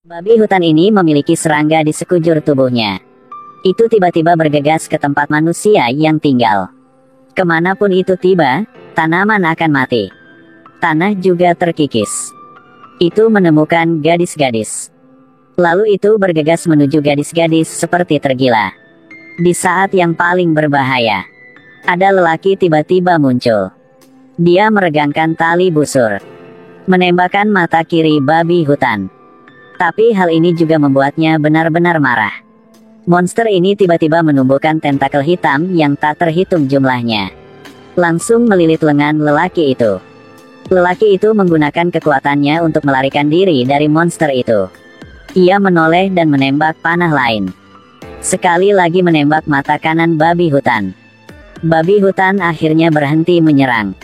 Babi hutan ini memiliki serangga di sekujur tubuhnya. Itu tiba-tiba bergegas ke tempat manusia yang tinggal. Kemanapun itu tiba, tanaman akan mati. Tanah juga terkikis. Itu menemukan gadis-gadis. Lalu itu bergegas menuju gadis-gadis seperti tergila. Di saat yang paling berbahaya, ada lelaki tiba-tiba muncul. Dia meregangkan tali busur, menembakkan mata kiri babi hutan. Tapi hal ini juga membuatnya benar-benar marah. Monster ini tiba-tiba menumbuhkan tentakel hitam yang tak terhitung jumlahnya. Langsung melilit lengan lelaki itu. Lelaki itu menggunakan kekuatannya untuk melarikan diri dari monster itu. Ia menoleh dan menembak panah lain. Sekali lagi menembak mata kanan babi hutan. Babi hutan akhirnya berhenti menyerang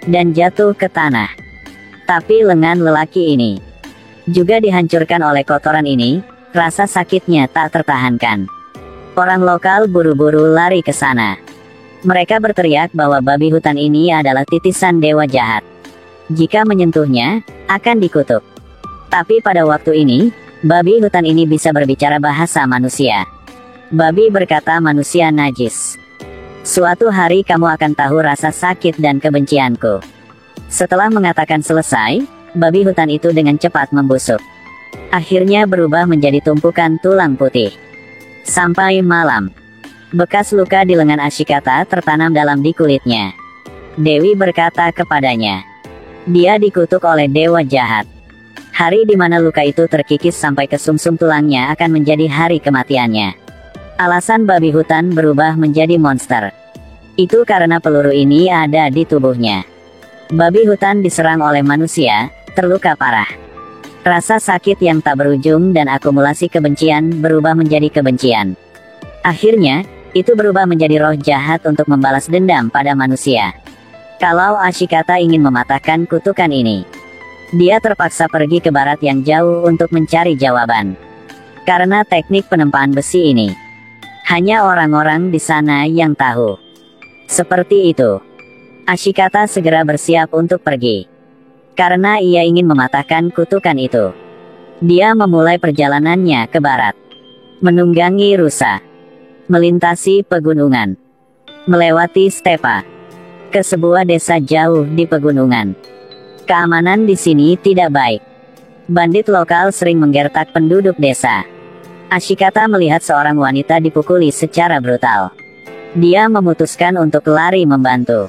dan jatuh ke tanah. Tapi lengan lelaki ini juga dihancurkan oleh kotoran ini. Rasa sakitnya tak tertahankan. Orang lokal buru-buru lari ke sana. Mereka berteriak bahwa babi hutan ini adalah titisan dewa jahat. Jika menyentuhnya, akan dikutuk. Tapi pada waktu ini, babi hutan ini bisa berbicara bahasa manusia. Babi berkata manusia najis. Suatu hari kamu akan tahu rasa sakit dan kebencianku. Setelah mengatakan selesai, babi hutan itu dengan cepat membusuk. Akhirnya berubah menjadi tumpukan tulang putih. Sampai malam, bekas luka di lengan Ashikata tertanam dalam di kulitnya. Dewi berkata kepadanya, dia dikutuk oleh dewa jahat. Hari di mana luka itu terkikis sampai ke sumsum tulangnya akan menjadi hari kematiannya. Alasan babi hutan berubah menjadi monster itu karena peluru ini ada di tubuhnya. Babi hutan diserang oleh manusia, terluka parah. Rasa sakit yang tak berujung dan akumulasi kebencian berubah menjadi kebencian. Akhirnya, itu berubah menjadi roh jahat untuk membalas dendam pada manusia. Kalau Ashikata ingin mematahkan kutukan ini, dia terpaksa pergi ke barat yang jauh untuk mencari jawaban. Karena teknik penempaan besi ini, hanya orang-orang di sana yang tahu. Seperti itu, Ashikata segera bersiap untuk pergi. Karena ia ingin mematahkan kutukan itu, dia memulai perjalanannya ke barat. Menunggangi rusa, melintasi pegunungan, melewati stepa, ke sebuah desa jauh di pegunungan. Keamanan di sini tidak baik. Bandit lokal sering menggertak penduduk desa. Ashikata melihat seorang wanita dipukuli secara brutal. Dia memutuskan untuk lari membantu.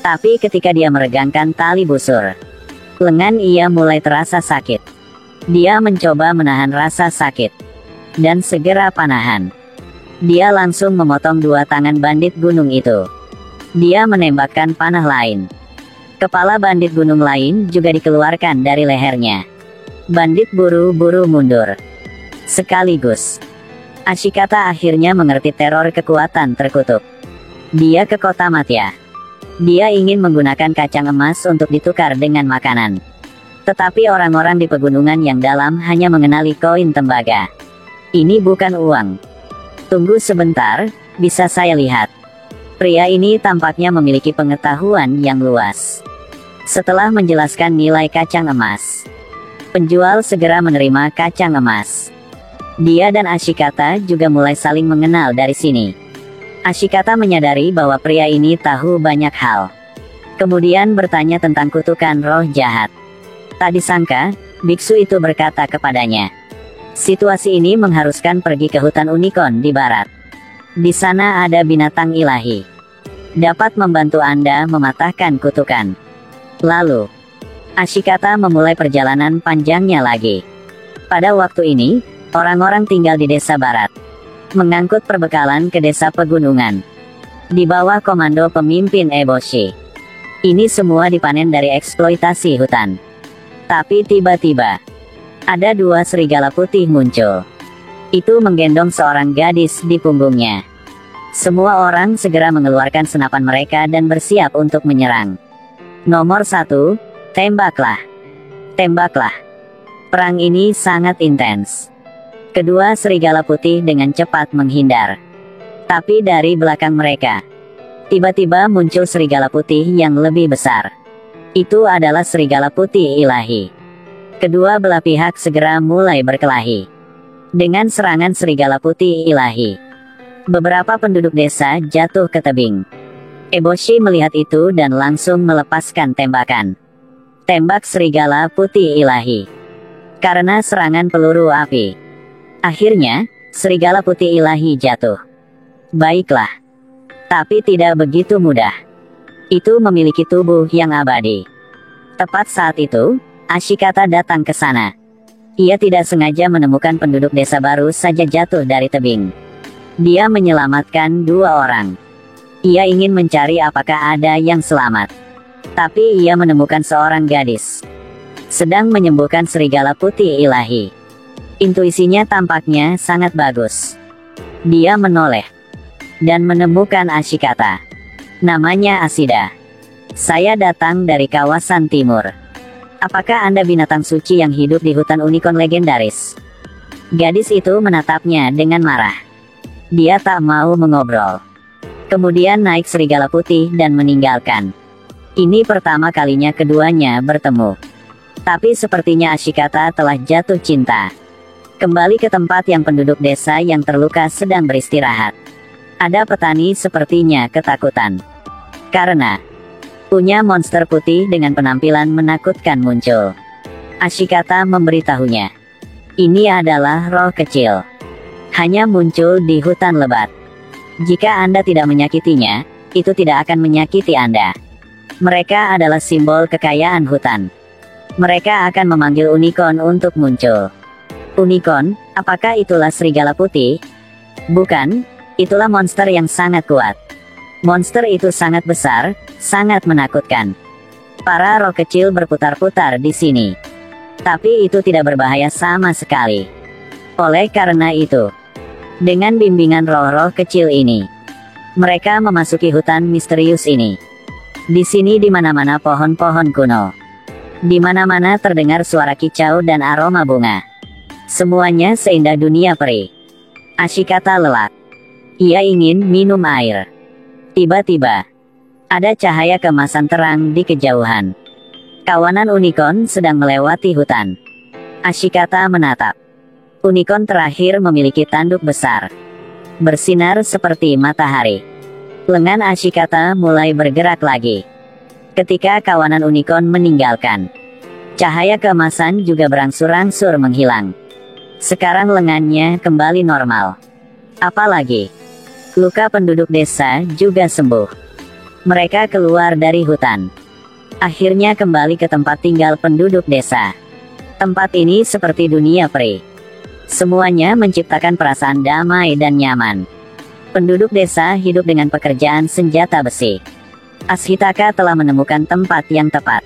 Tapi ketika dia meregangkan tali busur, lengan ia mulai terasa sakit. Dia mencoba menahan rasa sakit dan segera panahan. Dia langsung memotong dua tangan bandit gunung itu. Dia menembakkan panah lain. Kepala bandit gunung lain juga dikeluarkan dari lehernya. Bandit buru-buru mundur. Sekaligus, Ashikata akhirnya mengerti teror kekuatan terkutuk. Dia ke kota Matya. Dia ingin menggunakan kacang emas untuk ditukar dengan makanan. Tetapi orang-orang di pegunungan yang dalam hanya mengenali koin tembaga. Ini bukan uang. Tunggu sebentar, bisa saya lihat. Pria ini tampaknya memiliki pengetahuan yang luas. Setelah menjelaskan nilai kacang emas, penjual segera menerima kacang emas. Dia dan Ashikata juga mulai saling mengenal dari sini. Ashikata menyadari bahwa pria ini tahu banyak hal. Kemudian bertanya tentang kutukan roh jahat. Tak disangka, biksu itu berkata kepadanya, situasi ini mengharuskan pergi ke hutan Unicorn di barat. Di sana ada binatang ilahi, dapat membantu Anda mematahkan kutukan. Lalu, Ashikata memulai perjalanan panjangnya lagi. Pada waktu ini, orang-orang tinggal di desa barat mengangkut perbekalan ke desa pegunungan di bawah komando pemimpin Eboshi. Ini semua dipanen dari eksploitasi hutan. Tapi tiba-tiba, ada dua serigala putih muncul. Itu menggendong seorang gadis di punggungnya. Semua orang segera mengeluarkan senapan mereka dan bersiap untuk menyerang. Nomor 1, tembaklah. Tembaklah. Perang ini sangat intens. Kedua serigala putih dengan cepat menghindar. Tapi dari belakang mereka, tiba-tiba muncul serigala putih yang lebih besar. Itu adalah serigala putih ilahi. Kedua belah pihak segera mulai berkelahi dengan serangan serigala putih ilahi. Beberapa penduduk desa jatuh ke tebing. Eboshi melihat itu dan langsung melepaskan tembakan. Tembak serigala putih ilahi. Karena serangan peluru api, akhirnya serigala putih ilahi jatuh. Baiklah. Tapi tidak begitu mudah. Itu memiliki tubuh yang abadi. Tepat saat itu, Ashikata datang ke sana. Ia tidak sengaja menemukan penduduk desa baru saja jatuh dari tebing. Dia menyelamatkan 2 orang. Ia ingin mencari apakah ada yang selamat. Tapi ia menemukan seorang gadis sedang menyembuhkan serigala putih ilahi. Intuisinya tampaknya sangat bagus. Dia menoleh dan menemukan Ashikata. Namanya Asida. Saya datang dari kawasan timur. Apakah Anda binatang suci yang hidup di hutan unicorn legendaris? Gadis itu menatapnya dengan marah. Dia tak mau mengobrol. Kemudian naik serigala putih dan meninggalkan. Ini pertama kalinya keduanya bertemu. Tapi sepertinya Ashikata telah jatuh cinta. Kembali ke tempat yang penduduk desa yang terluka sedang beristirahat. Ada petani sepertinya ketakutan. Karena punya monster putih dengan penampilan menakutkan muncul. Ashikata memberitahunya. Ini adalah roh kecil. Hanya muncul di hutan lebat. Jika Anda tidak menyakitinya, itu tidak akan menyakiti Anda. Mereka adalah simbol kekayaan hutan. Mereka akan memanggil unicorn untuk muncul. Unicorn, apakah itulah serigala putih? Bukan, itulah monster yang sangat kuat. Monster itu sangat besar, sangat menakutkan. Para roh kecil berputar-putar di sini. Tapi itu tidak berbahaya sama sekali. Oleh karena itu, dengan bimbingan roh-roh kecil ini, mereka memasuki hutan misterius ini. Di sini di mana-mana pohon-pohon kuno. Di mana-mana terdengar suara kicau dan aroma bunga. Semuanya seindah dunia peri. Ashikata lelak. Ia ingin minum air. Tiba-tiba, ada cahaya keemasan terang di kejauhan. Kawanan unicorn sedang melewati hutan. Ashikata menatap. Unicorn terakhir memiliki tanduk besar, bersinar seperti matahari. Lengan Ashikata mulai bergerak lagi. Ketika kawanan unicorn meninggalkan, cahaya keemasan juga berangsur-angsur menghilang. Sekarang lengannya kembali normal. Apalagi, luka penduduk desa juga sembuh. Mereka keluar dari hutan. Akhirnya kembali ke tempat tinggal penduduk desa. Tempat ini seperti dunia peri. Semuanya menciptakan perasaan damai dan nyaman. Penduduk desa hidup dengan pekerjaan senjata besi. Ashitaka telah menemukan tempat yang tepat.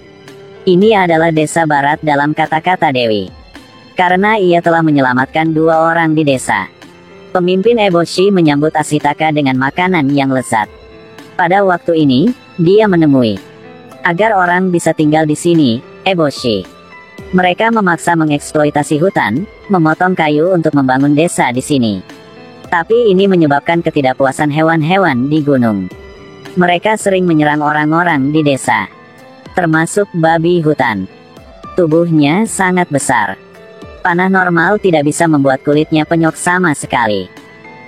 Ini adalah desa barat dalam kata-kata Dewi. Karena ia telah menyelamatkan 2 orang di desa. Pemimpin Eboshi menyambut Ashitaka dengan makanan yang lezat. Pada waktu ini, dia menemui. Agar orang bisa tinggal di sini, Eboshi. Mereka memaksa mengeksploitasi hutan, memotong kayu untuk membangun desa di sini. Tapi ini menyebabkan ketidakpuasan hewan-hewan di gunung. Mereka sering menyerang orang-orang di desa. Termasuk babi hutan. Tubuhnya sangat besar. Panah normal tidak bisa membuat kulitnya penyok sama sekali.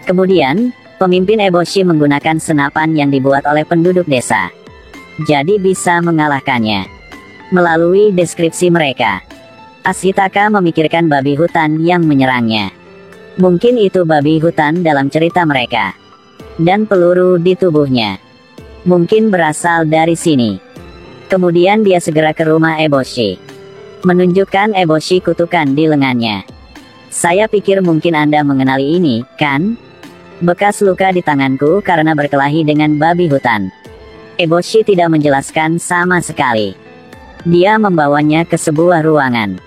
Kemudian, pemimpin Eboshi menggunakan senapan yang dibuat oleh penduduk desa. Jadi bisa mengalahkannya. Melalui deskripsi mereka, Ashitaka memikirkan babi hutan yang menyerangnya. Mungkin itu babi hutan dalam cerita mereka. Dan peluru di tubuhnya mungkin berasal dari sini. Kemudian dia segera ke rumah Eboshi. Menunjukkan Eboshi kutukan di lengannya. Saya pikir mungkin Anda mengenali ini, kan? Bekas luka di tanganku karena berkelahi dengan babi hutan. Eboshi tidak menjelaskan sama sekali. Dia membawanya ke sebuah ruangan.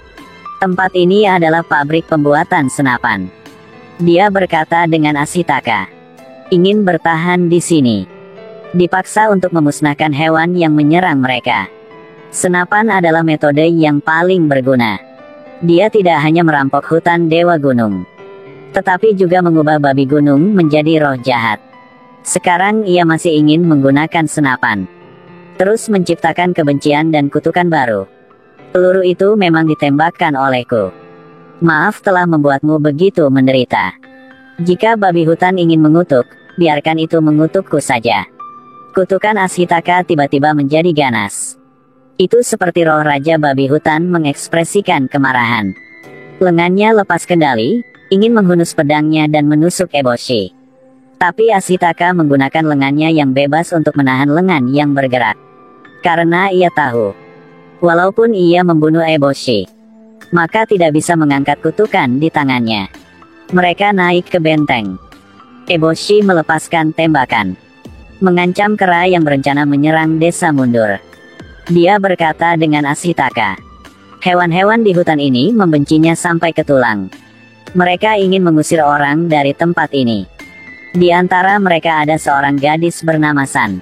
Tempat ini adalah pabrik pembuatan senapan. Dia berkata dengan Ashitaka. Ingin bertahan di sini. Dipaksa untuk memusnahkan hewan yang menyerang mereka. Senapan adalah metode yang paling berguna. Dia tidak hanya merampok hutan dewa gunung, tetapi juga mengubah babi gunung menjadi roh jahat. Sekarang ia masih ingin menggunakan senapan. Terus menciptakan kebencian dan kutukan baru. Peluru itu memang ditembakkan olehku. Maaf telah membuatmu begitu menderita. Jika babi hutan ingin mengutuk, biarkan itu mengutukku saja. Kutukan Ashitaka tiba-tiba menjadi ganas. Itu seperti roh Raja Babi Hutan mengekspresikan kemarahan. Lengannya lepas kendali, ingin menghunus pedangnya dan menusuk Eboshi. Tapi Ashitaka menggunakan lengannya yang bebas untuk menahan lengan yang bergerak. Karena ia tahu, walaupun ia membunuh Eboshi, maka tidak bisa mengangkat kutukan di tangannya. Mereka naik ke benteng. Eboshi melepaskan tembakan, mengancam kera yang berencana menyerang desa mundur. Dia berkata dengan Ashitaka, hewan-hewan di hutan ini membencinya sampai ke tulang. Mereka ingin mengusir orang dari tempat ini. Di antara mereka ada seorang gadis bernama San.